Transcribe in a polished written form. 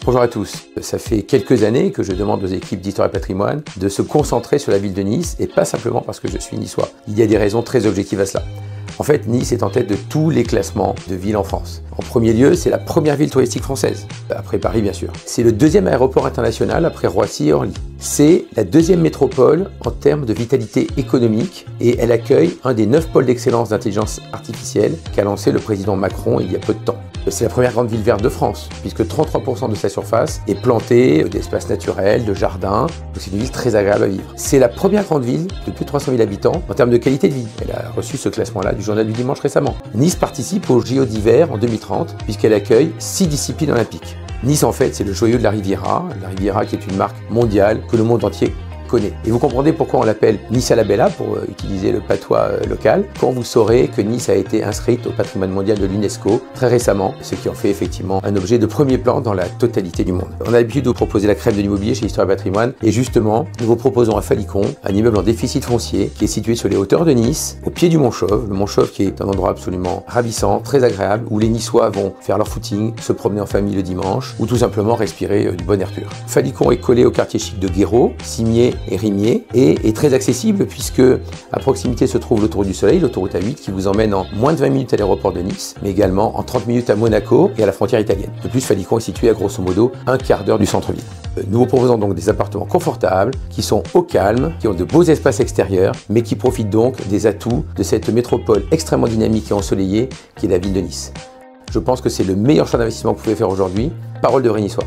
Bonjour à tous. Ça fait quelques années que je demande aux équipes d'Histoire et Patrimoine de se concentrer sur la ville de Nice et pas simplement parce que je suis niçois. Il y a des raisons très objectives à cela. En fait, Nice est en tête de tous les classements de villes en France. En premier lieu, c'est la première ville touristique française, après Paris bien sûr. C'est le deuxième aéroport international après Roissy et Orly. C'est la deuxième métropole en termes de vitalité économique et elle accueille un des 9 pôles d'excellence d'intelligence artificielle qu'a lancé le président Macron il y a peu de temps. C'est la première grande ville verte de France, puisque 33% de sa surface est plantée d'espaces naturels, de jardins, donc c'est une ville très agréable à vivre. C'est la première grande ville de plus de 300 000 habitants en termes de qualité de vie. Elle a reçu ce classement-là du Journal du Dimanche récemment. Nice participe aux JO d'hiver en 2030, puisqu'elle accueille 6 disciplines olympiques. Nice, en fait, c'est le joyau de la Riviera qui est une marque mondiale que le monde entier connaît. Et vous comprendrez pourquoi on l'appelle Nice à la Bella, pour utiliser le patois local, quand vous saurez que Nice a été inscrite au patrimoine mondial de l'UNESCO très récemment, ce qui en fait effectivement un objet de premier plan dans la totalité du monde. On a l'habitude de vous proposer la crème de l'immobilier chez Histoire et Patrimoine, et justement, nous vous proposons à Falicon, un immeuble en déficit foncier qui est situé sur les hauteurs de Nice, au pied du Mont Chauve. Le Mont Chauve qui est un endroit absolument ravissant, très agréable, où les Niçois vont faire leur footing, se promener en famille le dimanche, ou tout simplement respirer du bon air pur. Falicon est collé au quartier chic de Guéraud, Cimier et Rimier, et est très accessible puisque à proximité se trouve l'autoroute du Soleil, l'autoroute A8, qui vous emmène en moins de 20 minutes à l'aéroport de Nice, mais également en 30 minutes à Monaco et à la frontière italienne. De plus, Falicon est situé à grosso modo un quart d'heure du centre-ville. Nous vous proposons donc des appartements confortables, qui sont au calme, qui ont de beaux espaces extérieurs, mais qui profitent donc des atouts de cette métropole extrêmement dynamique et ensoleillée qui est la ville de Nice. Je pense que c'est le meilleur choix d'investissement que vous pouvez faire aujourd'hui. Parole de vrai niçois.